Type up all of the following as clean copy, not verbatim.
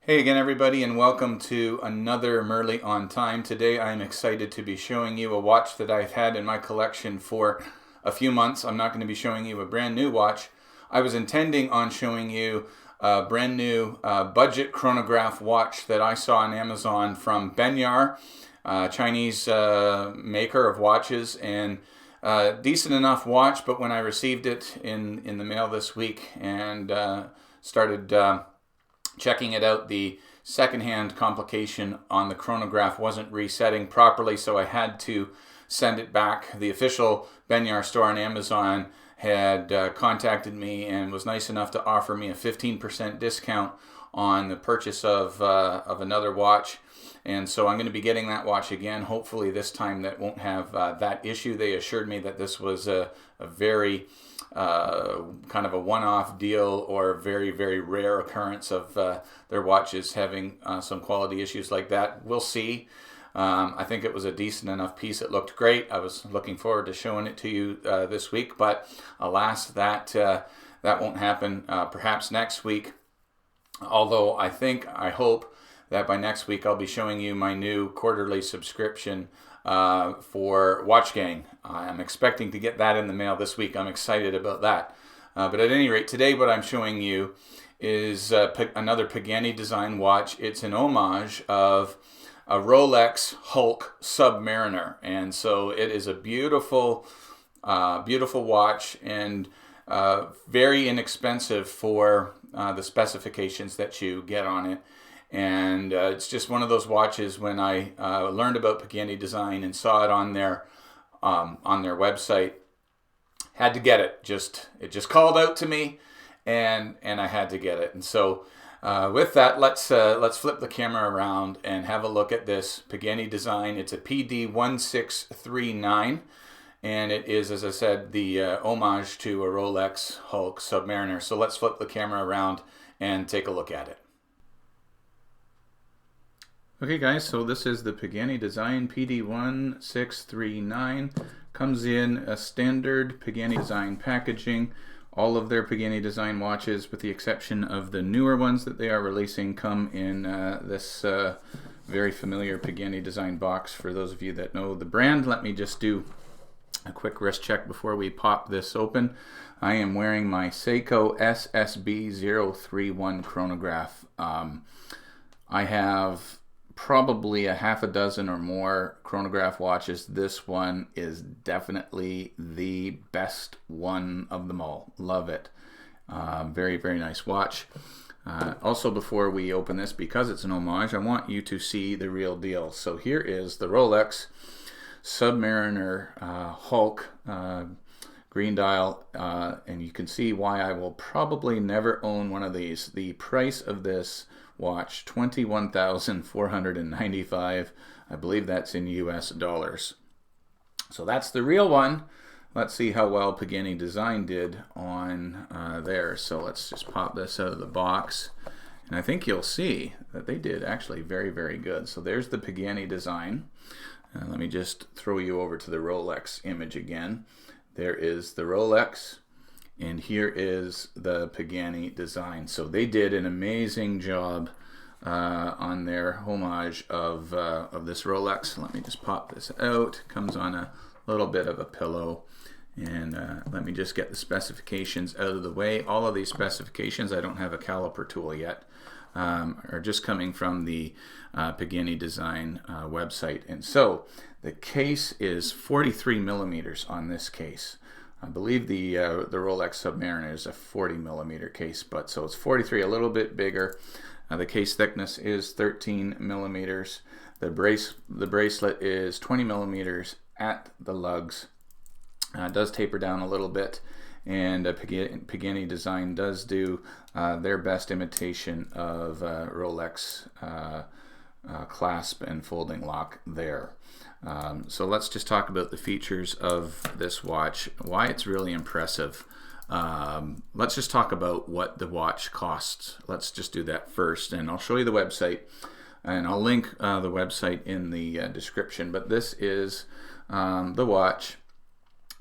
Hey again everybody, and welcome to another Mirrly on Time. Today I'm excited to be showing you a watch that I've had in my collection for a few months. I'm not going to be showing you a brand new watch. I was intending on showing you a brand new budget chronograph watch that I saw on Amazon from Benyar, a Chinese maker of watches, and decent enough watch. But when I received it in the mail this week and started checking it out, the secondhand complication on the chronograph wasn't resetting properly, so I had to send it back. The official Benyar store on Amazon had contacted me and was nice enough to offer me a 15% discount on the purchase of another watch. And so I'm going to be getting that watch again. Hopefully this time that won't have that issue. They assured me that this was a very kind of a one-off deal, or very, very rare occurrence of their watches having some quality issues like that. We'll see. I think it was a decent enough piece. It looked great. I was looking forward to showing it to you this week, but alas, that won't happen. Perhaps next week. Although I hope that by next week I'll be showing you my new quarterly subscription for Watch Gang. I'm expecting to get that in the mail this week. I'm excited about that. But at any rate, today what I'm showing you is another Pagani design watch. It's an homage of a Rolex Hulk Submariner. And so it is a beautiful, beautiful watch, and very inexpensive for the specifications that you get on it. And it's just one of those watches. When I learned about Pagani design and saw it on their website, had to get it. It just called out to me, and I had to get it. And so with that, let's flip the camera around and have a look at this Pagani design. It's a PD1639, and it is, as I said, the homage to a Rolex Hulk Submariner. So let's flip the camera around and take a look at it. Okay guys, so this is the Pagani design PD1639. Comes in a standard Pagani design packaging. All of their Pagani design watches, with the exception of the newer ones that they are releasing, come in this very familiar Pagani design box. For those of you that know the brand, let me just do a quick wrist check before we pop this open. I am wearing my Seiko SSB031 chronograph. I have probably a half a dozen or more chronograph watches. This one is definitely the best one of them all. Love it. Very, very nice watch. Also, before we open this, because it's an homage, I want you to see the real deal. So here is the Rolex Submariner Hulk green dial, and you can see why I will probably never own one of these. The price of this watch, $21,495. I believe that's in US dollars. So that's the real one. Let's see how well Pagani design did on there. So let's just pop this out of the box, and I think you'll see that they did actually very, very good. So there's the Pagani design. Let me just throw you over to the Rolex image again. There is the Rolex, and here is the Pagani design. So they did an amazing job on their homage of this Rolex. Let me just pop this out. Comes on a little bit of a pillow. And let me just get the specifications out of the way. All of these specifications, I don't have a caliper tool yet, are just coming from the Pagani design website. And so the case is 43 millimeters on this case. I believe the Rolex Submariner is a 40 millimeter case, but so it's 43, a little bit bigger. The case thickness is 13 millimeters. The bracelet is 20 millimeters at the lugs. It does taper down a little bit, and Pagani design does do their best imitation of Rolex clasp and folding lock there. So let's just talk about the features of this watch, why it's really impressive. Let's just talk about what the watch costs. Let's just do that first, and I'll show you the website, and I'll link the website in the description. But this is the watch.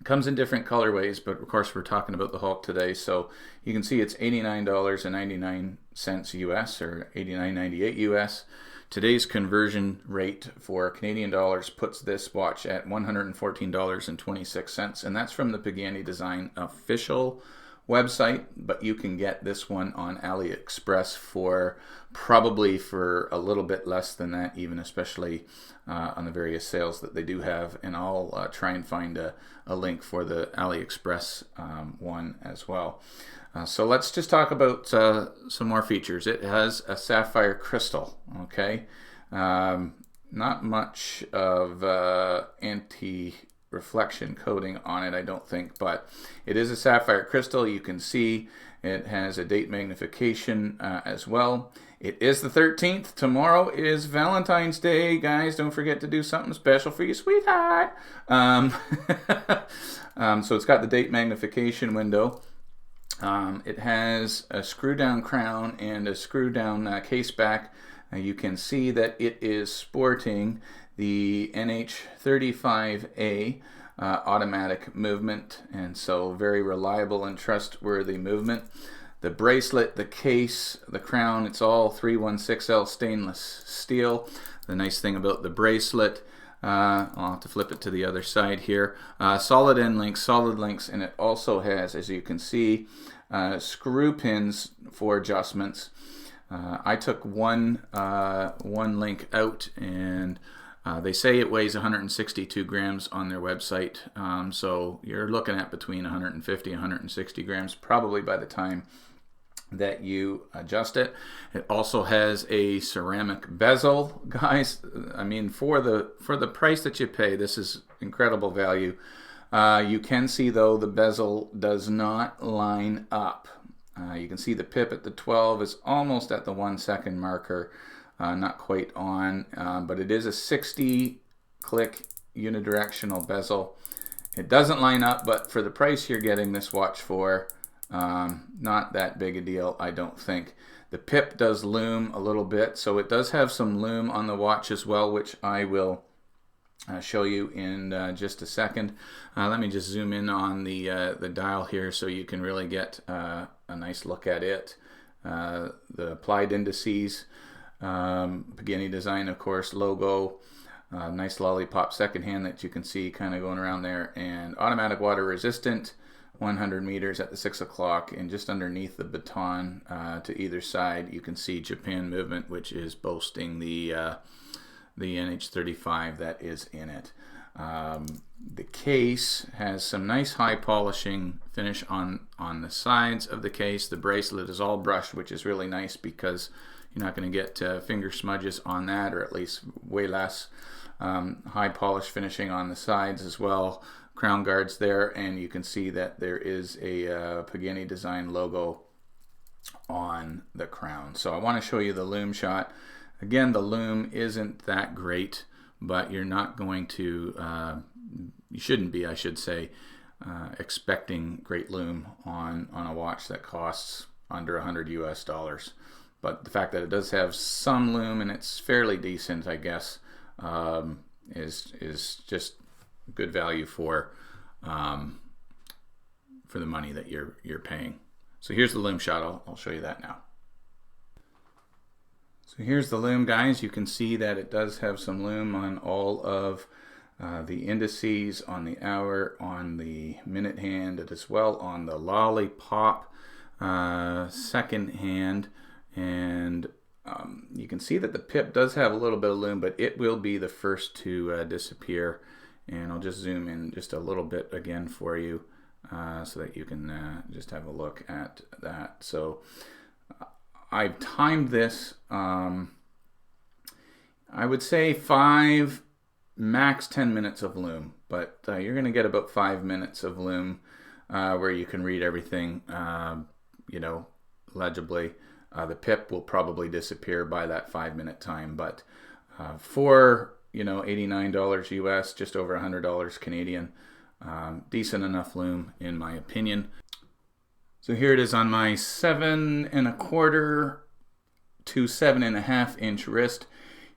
Comes in different colorways, but of course we're talking about the Hulk today. So you can see it's $89.99 US or $89.98 US. Today's conversion rate for Canadian dollars puts this watch at $114.26, and that's from the Pagani Design official website, but you can get this one on AliExpress for probably for a little bit less than that, even, especially on the various sales that they do have, and I'll try and find a link for the AliExpress one as well. So let's just talk about some more features. It has a sapphire crystal, okay? Not much of anti-reflection coating on it, I don't think, but it is a sapphire crystal. You can see it has a date magnification as well. It is the 13th. Tomorrow is Valentine's Day, guys. Don't forget to do something special for your sweetheart. So it's got the date magnification window. It has a screw-down crown and a screw-down case back. You can see that it is sporting the NH35A automatic movement, and so very reliable and trustworthy movement. The bracelet, the case, the crown, it's all 316L stainless steel. The nice thing about the bracelet, I'll have to flip it to the other side here, solid end links, solid links, and it also has, as you can see, screw pins for adjustments. I took one link out, and they say it weighs 162 grams on their website, so you're looking at between 150 and 160 grams probably by the time that you adjust it. It also has a ceramic bezel, guys. I mean, for the price that you pay, this is incredible value. You can see, though, the bezel does not line up. You can see the pip at the 12 is almost at the 1 second marker, not quite on, but it is a 60 click unidirectional bezel. It doesn't line up, but for the price you're getting this watch for, not that big a deal, I don't think. The pip does lume a little bit, so it does have some lume on the watch as well, which I will show you in just a second. Let me just zoom in on the dial here so you can really get a nice look at it. The applied indices, Pagani Design, of course, logo, nice lollipop second hand that you can see kind of going around there, and automatic water resistant, 100 meters at the 6 o'clock, and just underneath the baton to either side you can see Japan movement, which is boasting the NH35 that is in it. The case has some nice high polishing finish on the sides of the case. The bracelet is all brushed, which is really nice because you're not going to get finger smudges on that, or at least way less. High polish finishing on the sides as well. Crown guards there, and you can see that there is a Pagani Design logo on the crown. So I want to show you the lume shot. Again, the lume isn't that great, but you're not going to, you shouldn't be, I should say, expecting great lume on a watch that costs under $100 US. But the fact that it does have some lume and it's fairly decent, I guess, is just good value for the money that you're paying. So here's the lume shot. I'll show you that now. So here's the lume, guys. You can see that it does have some lume on all of the indices, on the hour, on the minute hand, and as well on the lollipop second hand. And you can see that the pip does have a little bit of lume, but it will be the first to disappear. And I'll just zoom in just a little bit again for you so that you can just have a look at that. So I've timed this, I would say 5, max 10 minutes of lume, but you're going to get about 5 minutes of lume where you can read everything, you know, legibly. The pip will probably disappear by that 5-minute time, but for, you know, $89 US, just over $100 Canadian, decent enough lume in my opinion. So here it is on my 7¼ to 7½ inch wrist.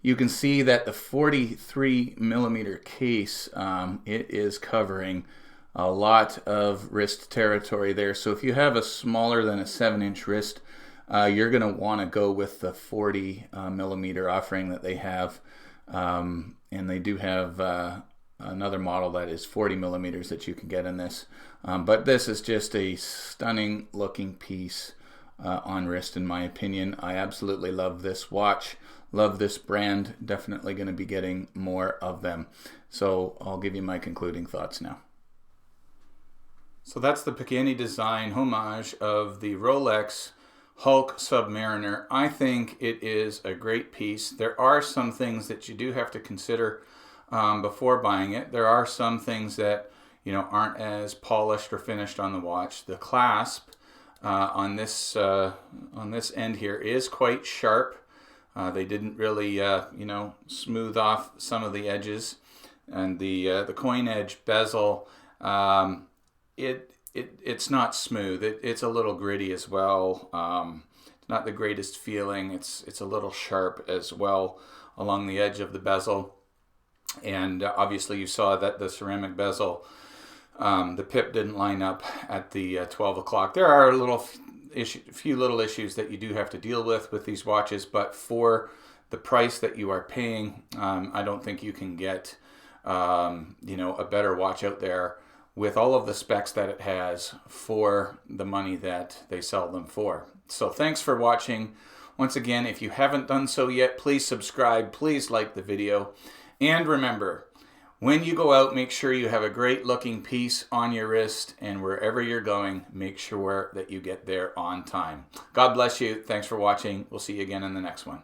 You can see that the 43 millimeter case, it is covering a lot of wrist territory there. So if you have a smaller than a 7-inch wrist, you're going to want to go with the 40 millimeter offering that they have. And they do have another model that is 40 millimeters that you can get in this. But this is just a stunning looking piece on wrist, in my opinion. I absolutely love this watch. Love this brand. Definitely going to be getting more of them. So I'll give you my concluding thoughts now. So that's the Pagani design homage of the Rolex Hulk Submariner. I think it is a great piece. There are some things that you do have to consider before buying it. There are some things that aren't as polished or finished on the watch. The clasp on this end here is quite sharp. They didn't really smooth off some of the edges, and the coin edge bezel. It's not smooth. It's a little gritty as well. It's not the greatest feeling. It's a little sharp as well along the edge of the bezel. And obviously you saw that the ceramic bezel, the pip didn't line up at the 12 o'clock. There are a few little issues that you do have to deal with these watches, but for the price that you are paying, I don't think you can get a better watch out there with all of the specs that it has for the money that they sell them for. So thanks for watching. Once again, if you haven't done so yet, please subscribe, please like the video. And remember, when you go out, make sure you have a great looking piece on your wrist, and wherever you're going, make sure that you get there on time. God bless you. Thanks for watching. We'll see you again in the next one.